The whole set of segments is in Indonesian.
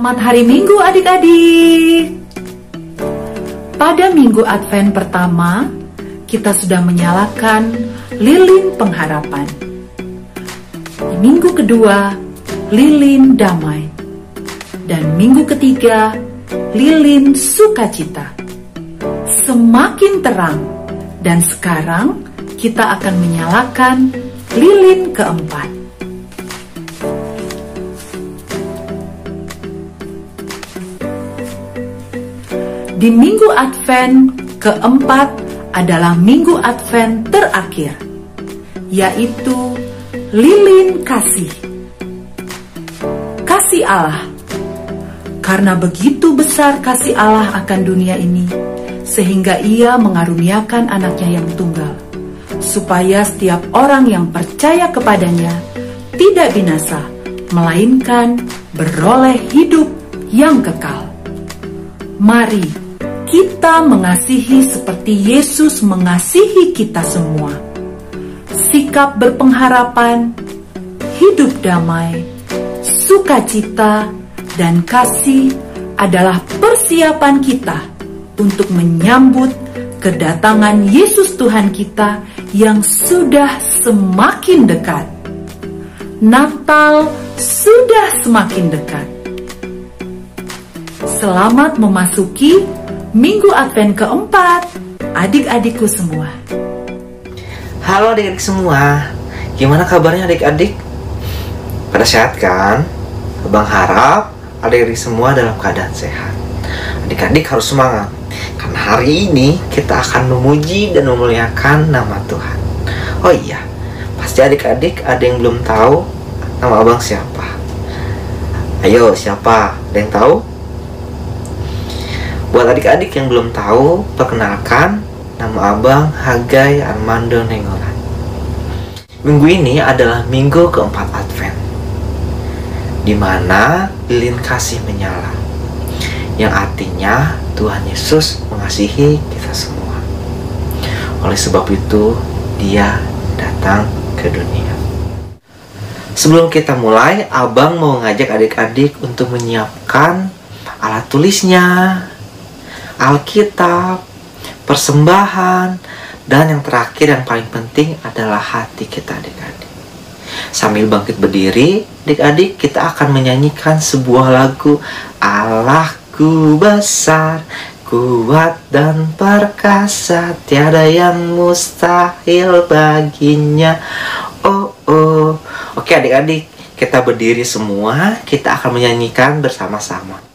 Selamat hari Minggu adik-adik. Pada minggu Advent pertama, kita sudah menyalakan lilin pengharapan. Di minggu kedua, lilin damai. Dan minggu ketiga, lilin sukacita. Semakin terang, dan sekarang kita akan menyalakan lilin keempat. Di minggu Advent keempat adalah minggu Advent terakhir, yaitu lilin kasih. Kasih Allah. Karena begitu besar kasih Allah akan dunia ini, sehingga Ia mengaruniakan anaknya yang tunggal, supaya setiap orang yang percaya kepadanya tidak binasa, melainkan beroleh hidup yang kekal. Mari kita mengasihi seperti Yesus mengasihi kita semua. Sikap berpengharapan, hidup damai, sukacita, dan kasih adalah persiapan kita untuk menyambut kedatangan Yesus Tuhan kita yang sudah semakin dekat. Natal sudah semakin dekat. Selamat memasuki Minggu Advent keempat, adik-adikku semua. Halo adik-adik semua, gimana kabarnya adik-adik? Pada sehat kan? Abang harap adik-adik semua dalam keadaan sehat. Adik-adik harus semangat, karena hari ini kita akan memuji dan memuliakan nama Tuhan. Oh iya, pasti adik-adik ada yang belum tahu nama abang siapa. Ayo, siapa? Ada yang tahu? Buat adik-adik yang belum tahu, perkenalkan, nama abang Hagai Armando Nenggolan. Minggu ini adalah minggu keempat Advent, di mana lilin kasih menyala, yang artinya Tuhan Yesus mengasihi kita semua. Oleh sebab itu, Dia datang ke dunia. Sebelum kita mulai, abang mau ngajak adik-adik untuk menyiapkan alat tulisnya, Alkitab, persembahan, dan yang terakhir yang paling penting adalah hati kita adik-adik. Sambil bangkit berdiri, adik-adik, kita akan menyanyikan sebuah lagu Allahku besar, kuat dan perkasa, tiada yang mustahil baginya. Oh, oh. Oke adik-adik, kita berdiri semua, kita akan menyanyikan bersama-sama.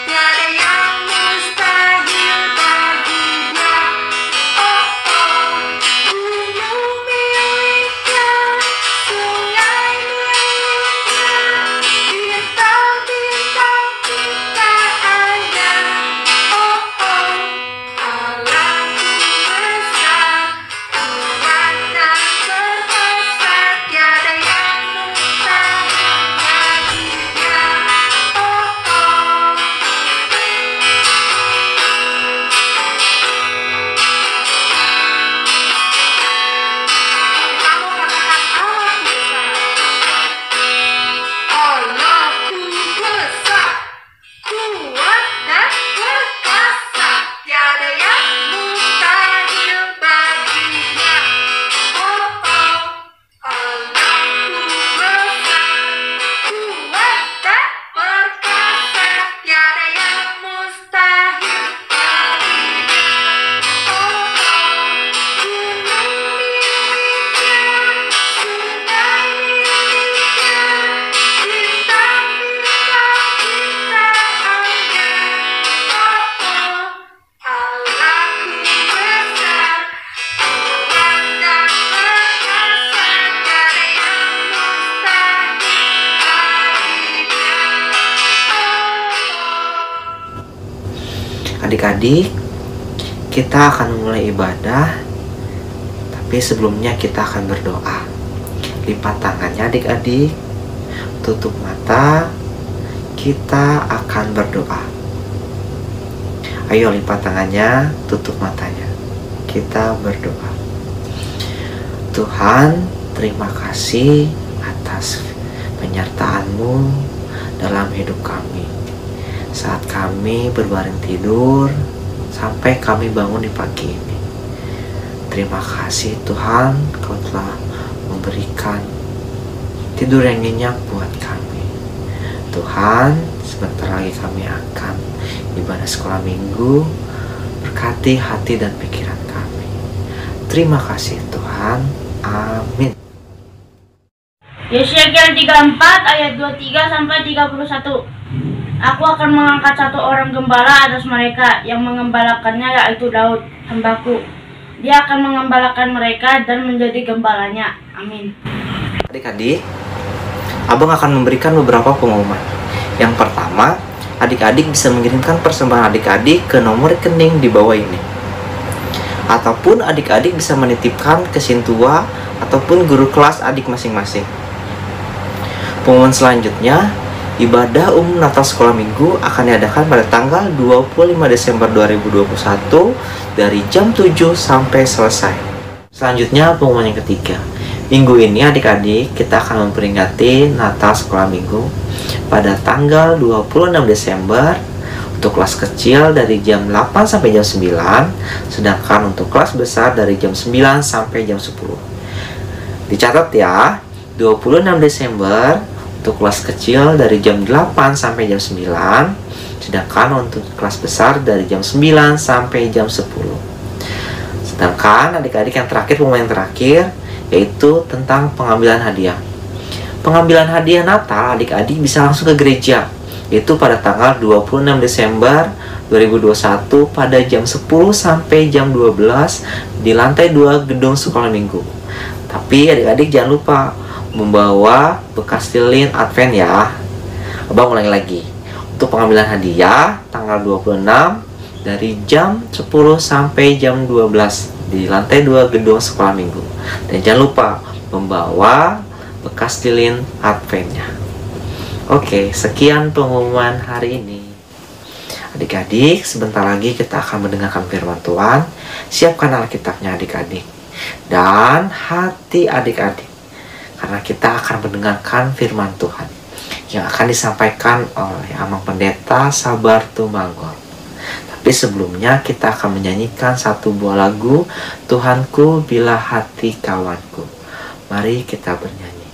Tiada yang Adik-adik, kita akan memulai ibadah, tapi sebelumnya kita akan berdoa. Lipat tangannya adik-adik, tutup mata, kita akan berdoa. Ayo lipat tangannya, tutup matanya, kita berdoa. Tuhan, terima kasih atas penyertaan-Mu dalam hidup kami. Saat kami berbaring tidur, sampai kami bangun di pagi ini. Terima kasih Tuhan, Kau telah memberikan tidur yang nyenyak buat kami. Tuhan, sebentar lagi kami akan ibadah sekolah minggu. Berkati hati dan pikiran kami. Terima kasih Tuhan. Amin. Yesaya 34 ayat 23 sampai 31. Aku akan mengangkat satu orang gembala atas mereka, yang mengembalakannya yaitu Daud, hambaku. Dia akan mengembalakan mereka dan menjadi gembalanya. Amin. Adik-adik, Abang akan memberikan beberapa pengumuman. Yang pertama, adik-adik bisa mengirimkan persembahan adik-adik ke nomor rekening di bawah ini. Ataupun adik-adik bisa menitipkan ke sintua ataupun guru kelas adik masing-masing. Pengumuman selanjutnya, ibadah umum Natal Sekolah Minggu akan diadakan pada tanggal 25 Desember 2021 dari jam 7 sampai selesai. Selanjutnya pengumuman yang ketiga. Minggu ini adik-adik kita akan memperingati Natal Sekolah Minggu pada tanggal 26 Desember untuk kelas kecil dari jam 8 sampai jam 9, sedangkan untuk kelas besar dari jam 9 sampai jam 10. Dicatat ya, 26 Desember untuk kelas kecil dari jam 8 sampai jam 9, sedangkan untuk kelas besar dari jam 9 sampai jam 10. Sedangkan adik-adik yang terakhir, pengumuman yang terakhir, yaitu tentang pengambilan hadiah. Pengambilan hadiah Natal adik-adik bisa langsung ke gereja, yaitu pada tanggal 26 Desember 2021 pada jam 10 sampai jam 12 di lantai 2 gedung sekolah minggu. Tapi adik-adik jangan lupa membawa bekas lilin Advent ya. Abang ulangi lagi. Untuk pengambilan hadiah tanggal 26 dari jam 10 sampai jam 12 di lantai 2 gedung sekolah minggu. Dan jangan lupa membawa bekas lilin Adventnya. Oke, sekian pengumuman hari ini. Adik-adik, sebentar lagi kita akan mendengarkan firman Tuhan. Siapkan Alkitabnya adik-adik dan hati adik-adik, karena kita akan mendengarkan firman Tuhan yang akan disampaikan oleh Amang Pendeta Sabar Tumanggor. Tapi sebelumnya kita akan menyanyikan satu buah lagu, Tuhanku Bila Hati Kawanku. Mari kita bernyanyi.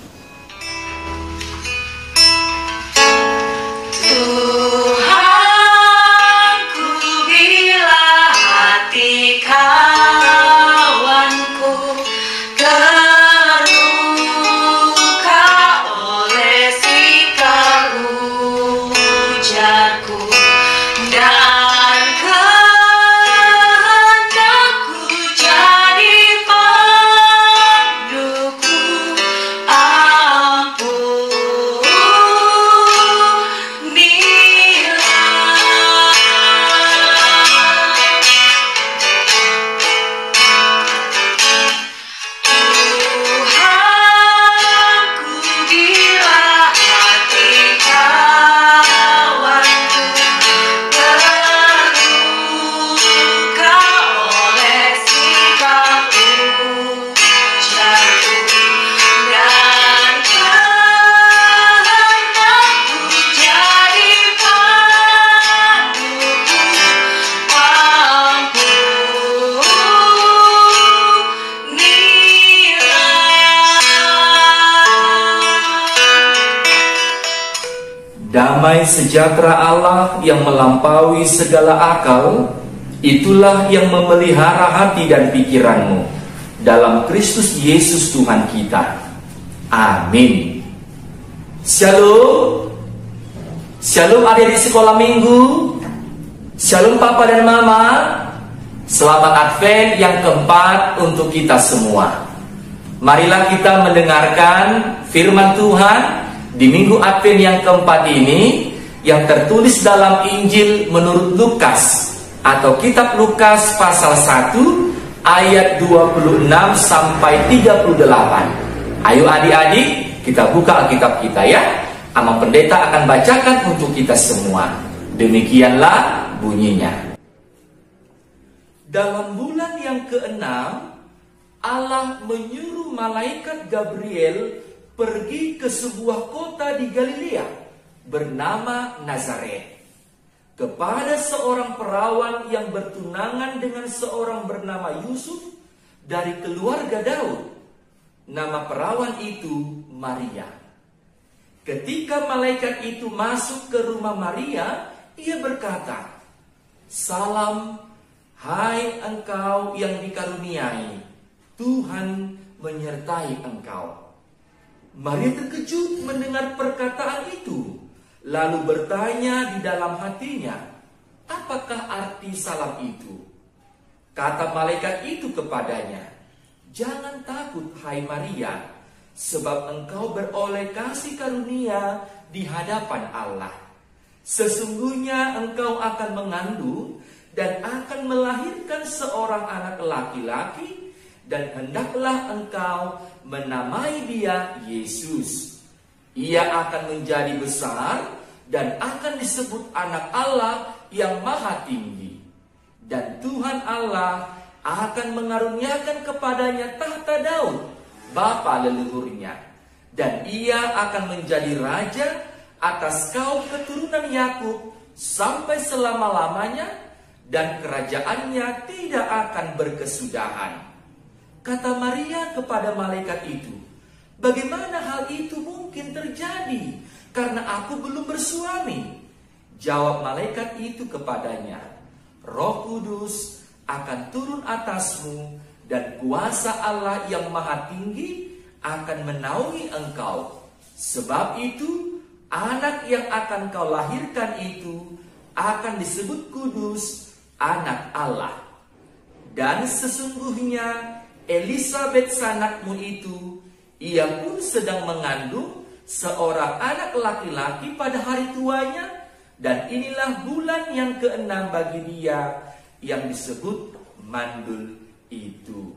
Damai sejahtera Allah yang melampaui segala akal, itulah yang memelihara hati dan pikiranmu dalam Kristus Yesus Tuhan kita. Amin. Shalom. Shalom adik di sekolah minggu. Shalom Papa dan Mama. Selamat Advent yang keempat untuk kita semua. Marilah kita mendengarkan firman Tuhan di minggu Advent yang keempat ini, yang tertulis dalam Injil menurut Lukas atau kitab Lukas pasal 1 ayat 26 sampai 38. Ayo adik-adik, kita buka Alkitab kita ya. Amang Pendeta akan bacakan untuk kita semua. Demikianlah bunyinya. Dalam bulan yang ke-6, Allah menyuruh malaikat Gabriel pergi ke sebuah kota di Galilea bernama Nazaret, kepada seorang perawan yang bertunangan dengan seorang bernama Yusuf dari keluarga Daud. Nama perawan itu Maria. Ketika malaikat itu masuk ke rumah Maria, ia berkata, "Salam, hai engkau yang dikaruniai, Tuhan menyertai engkau." Maria terkejut mendengar perkataan itu, lalu bertanya di dalam hatinya, "Apakah arti salam itu?" Kata malaikat itu kepadanya, "Jangan takut, hai Maria, sebab engkau beroleh kasih karunia di hadapan Allah. Sesungguhnya engkau akan mengandung dan akan melahirkan seorang anak laki-laki, dan hendaklah engkau menamai dia Yesus. Ia akan menjadi besar dan akan disebut anak Allah yang maha tinggi. Dan Tuhan Allah akan mengaruniakan kepadanya tahta Daud, bapa leluhurnya. Dan ia akan menjadi raja atas kaum keturunan Yakub sampai selama-lamanya, dan kerajaannya tidak akan berkesudahan." Kata Maria kepada malaikat itu, "Bagaimana hal itu mungkin terjadi, karena aku belum bersuami?" Jawab malaikat itu kepadanya, "Roh Kudus akan turun atasmu, dan kuasa Allah yang maha tinggi akan menaungi engkau. Sebab itu, anak yang akan kau lahirkan itu akan disebut kudus, anak Allah. Dan sesungguhnya Elisabet sanakmu itu, ia pun sedang mengandung seorang anak laki-laki pada hari tuanya, dan inilah bulan yang ke-6 bagi dia yang disebut mandul itu.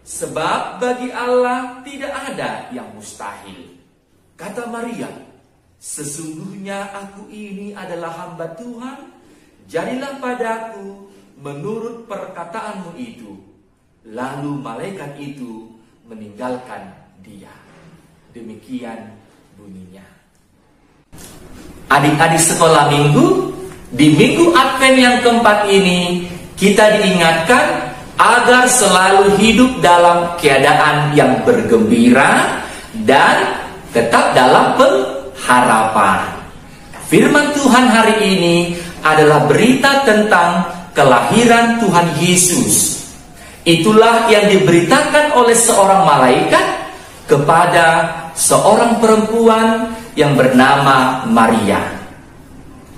Sebab bagi Allah tidak ada yang mustahil." Kata Maria, "Sesungguhnya aku ini adalah hamba Tuhan, jadilah padaku menurut perkataanmu itu." Lalu malaikat itu meninggalkan dia. Demikian bunyinya. Adik-adik sekolah minggu, di minggu Advent yang keempat ini kita diingatkan agar selalu hidup dalam keadaan yang bergembira dan tetap dalam pengharapan. Firman Tuhan hari ini adalah berita tentang kelahiran Tuhan Yesus. Itulah yang diberitakan oleh seorang malaikat kepada seorang perempuan yang bernama Maria.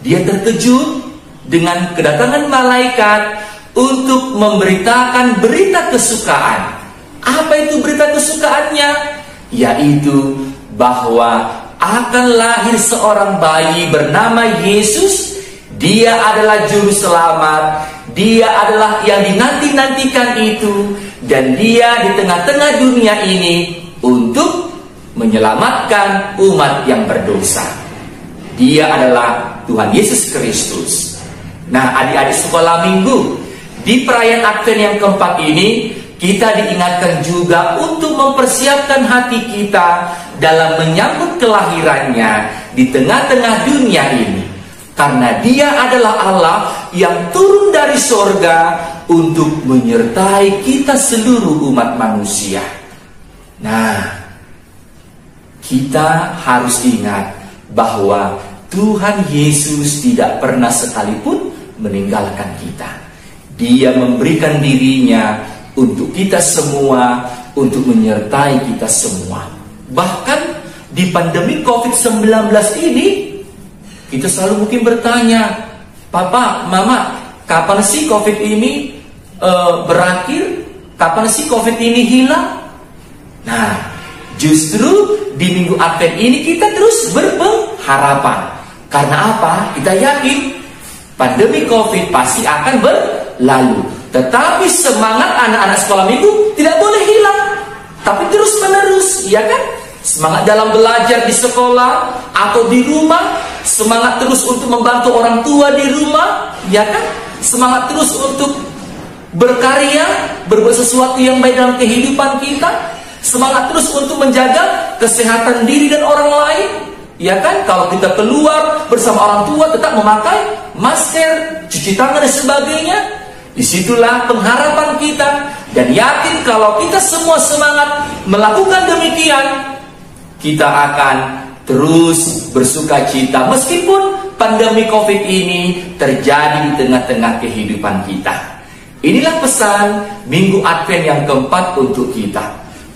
Dia terkejut dengan kedatangan malaikat untuk memberitakan berita kesukaan. Apa itu berita kesukaannya? Yaitu bahwa akan lahir seorang bayi bernama Yesus. Dia adalah juru selamat. Dia adalah yang dinanti-nantikan itu. Dan dia di tengah-tengah dunia ini untuk menyelamatkan umat yang berdosa. Dia adalah Tuhan Yesus Kristus. Nah, adik-adik sekolah minggu, di perayaan Advent yang keempat ini, kita diingatkan juga untuk mempersiapkan hati kita dalam menyambut kelahirannya di tengah-tengah dunia ini. Karena dia adalah Allah yang turun dari sorga untuk menyertai kita seluruh umat manusia. Nah, kita harus ingat bahwa Tuhan Yesus tidak pernah sekalipun meninggalkan kita. Dia memberikan dirinya untuk kita semua, untuk menyertai kita semua. Bahkan di pandemi COVID-19 ini, kita selalu mungkin bertanya, "Papa, Mama, kapan sih COVID ini berakhir? Kapan sih COVID ini hilang?" Nah, justru di minggu Advent ini kita terus berpengharapan. Karena apa? Kita yakin Pandemi COVID pasti akan berlalu. Tetapi semangat anak-anak sekolah minggu tidak boleh hilang, tapi terus menerus, ya kan? Semangat dalam belajar di sekolah atau di rumah, semangat terus untuk membantu orang tua di rumah, ya kan? Semangat terus untuk berkarya, berbuat sesuatu yang baik dalam kehidupan kita. Semangat terus untuk menjaga kesehatan diri dan orang lain, ya kan? Kalau kita keluar bersama orang tua, tetap memakai masker, cuci tangan dan sebagainya. Disitulah pengharapan kita. Dan yakin kalau kita semua semangat melakukan demikian, kita akan terus bersuka cita meskipun pandemi COVID ini terjadi di tengah-tengah kehidupan kita. Inilah pesan Minggu Advent yang keempat untuk kita.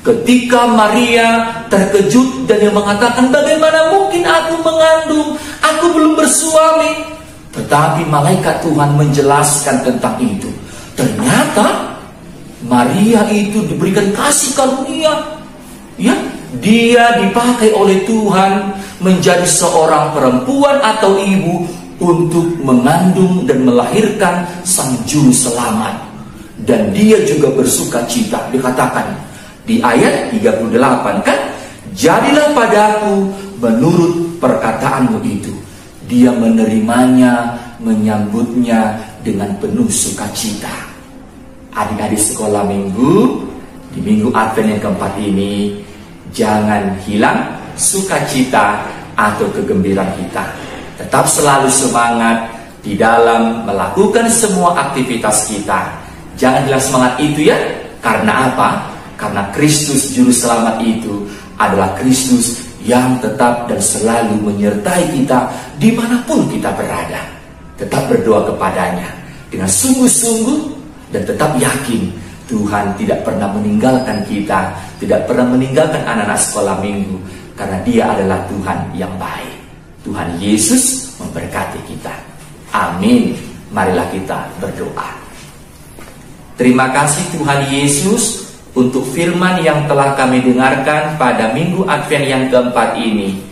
Ketika Maria terkejut dan dia mengatakan, bagaimana mungkin aku mengandung, aku belum bersuami. Tetapi malaikat Tuhan menjelaskan tentang itu. Ternyata Maria itu diberikan kasih karunia, ya, dia dipakai oleh Tuhan menjadi seorang perempuan atau ibu untuk mengandung dan melahirkan sang juru selamat. Dan dia juga bersuka cita. Dikatakan di ayat 38 kan, jadilah padaku menurut perkataanmu itu. Dia menerimanya, menyambutnya dengan penuh sukacita. Adik-adik sekolah minggu, di Minggu Advent yang keempat ini, jangan hilang sukacita atau kegembiraan kita. Tetap selalu semangat di dalam melakukan semua aktivitas kita. Jangan hilang semangat itu ya. Karena apa? Karena Kristus Juru Selamat itu adalah Kristus yang tetap dan selalu menyertai kita dimanapun kita berada. Tetap berdoa kepadanya dengan sungguh-sungguh dan tetap yakin Tuhan tidak pernah meninggalkan kita, tidak pernah meninggalkan anak-anak sekolah minggu, karena Dia adalah Tuhan yang baik. Tuhan Yesus memberkati kita. Amin. Marilah kita berdoa. Terima kasih Tuhan Yesus untuk firman yang telah kami dengarkan pada Minggu Advent yang keempat ini.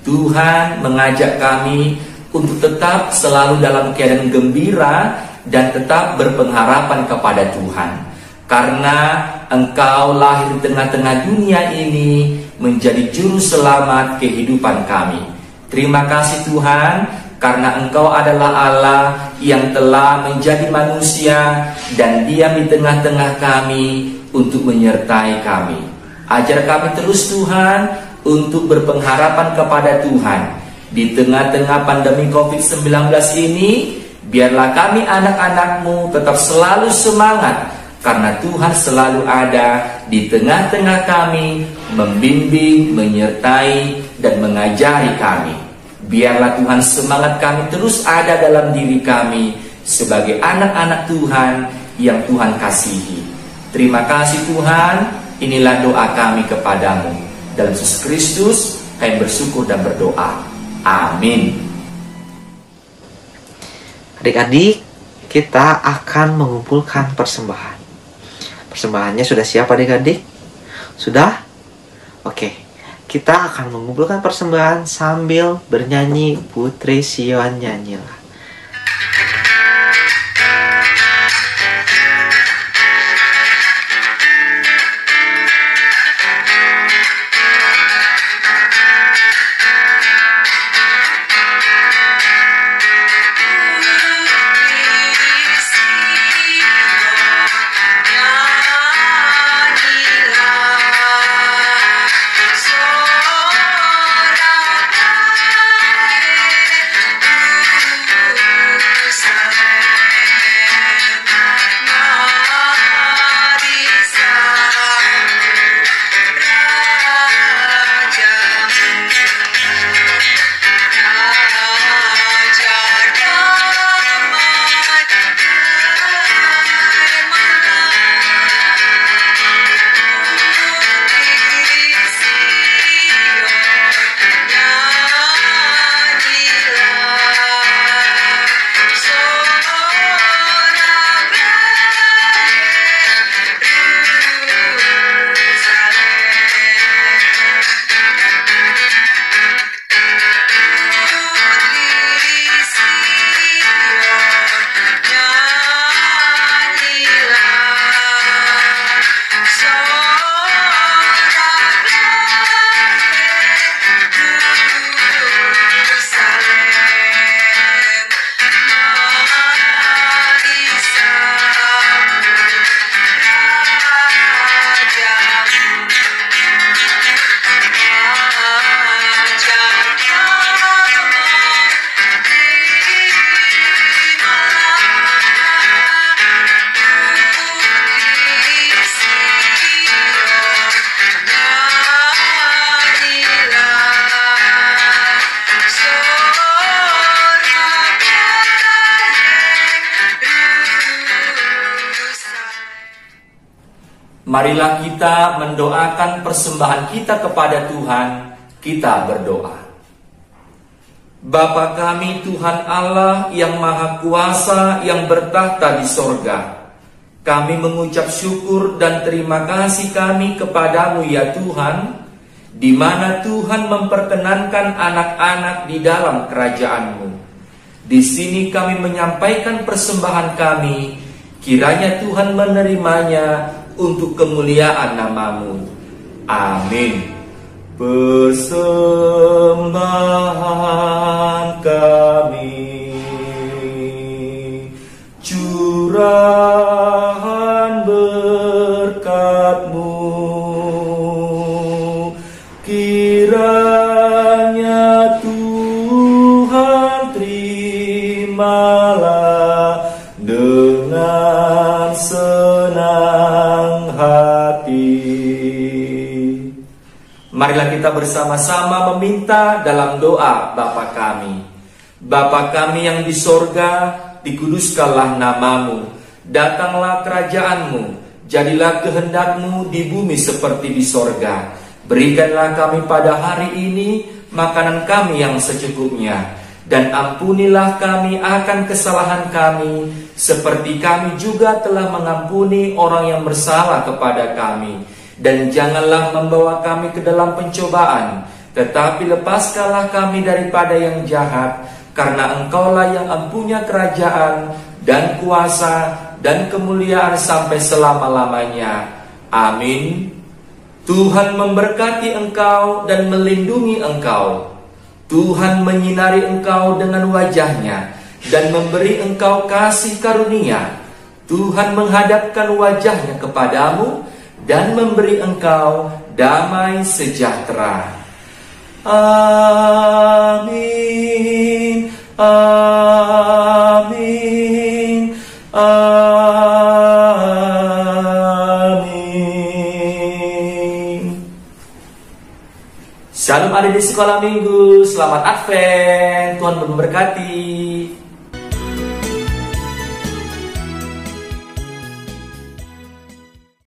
Tuhan mengajak kami untuk tetap selalu dalam keadaan gembira dan tetap berpengharapan kepada Tuhan. Karena Engkau lahir di tengah-tengah dunia ini menjadi juru selamat kehidupan kami. Terima kasih Tuhan, karena Engkau adalah Allah yang telah menjadi manusia dan diam di tengah-tengah kami untuk menyertai kami. Ajar kami terus Tuhan untuk berpengharapan kepada Tuhan. Di tengah-tengah pandemi COVID-19 ini, biarlah kami anak-anak-Mu tetap selalu semangat, karena Tuhan selalu ada di tengah-tengah kami, membimbing, menyertai, dan mengajari kami. Biarlah Tuhan semangat kami terus ada dalam diri kami sebagai anak-anak Tuhan yang Tuhan kasihi. Terima kasih Tuhan, inilah doa kami kepadamu. Dalam Yesus Kristus kami bersyukur dan berdoa. Amin. Adik-adik, kita akan mengumpulkan persembahan. Persembahannya sudah siap adik-adik? Sudah? Oke. Kita akan mengumpulkan persembahan sambil bernyanyi Putri Sion Nyanyilah. Marilah kita mendoakan persembahan kita kepada Tuhan. Kita berdoa. Bapa kami Tuhan Allah yang Maha Kuasa yang bertahta di sorga, kami mengucap syukur dan terima kasih kami kepadamu ya Tuhan, di mana Tuhan memperkenankan anak-anak di dalam kerajaan-Mu. Di sini kami menyampaikan persembahan kami, kiranya Tuhan menerimanya untuk kemuliaan nama-Mu. Amin. Persembahan kami, curahan berkat-Mu, kiranya Tuhan terimalah dengan senang hati. Marilah kita bersama-sama meminta dalam doa Bapa kami. Bapa kami yang di sorga, dikuduskanlah nama-Mu. Datanglah kerajaan-Mu, jadilah kehendak-Mu di bumi seperti di sorga. Berikanlah kami pada hari ini makanan kami yang secukupnya. Dan ampunilah kami akan kesalahan kami, seperti kami juga telah mengampuni orang yang bersalah kepada kami. Dan janganlah membawa kami ke dalam pencobaan, tetapi lepaskanlah kami daripada yang jahat, karena Engkaulah yang empunya kerajaan dan kuasa dan kemuliaan sampai selama-lamanya. Amin. Tuhan memberkati engkau dan melindungi engkau. Tuhan menyinari engkau dengan wajah-Nya dan memberi engkau kasih karunia. Tuhan menghadapkan wajah-Nya kepadamu dan memberi engkau damai sejahtera. Amin. Amin. Amin. Shalom adik di sekolah minggu. Selamat Advent. Tuhan memberkati.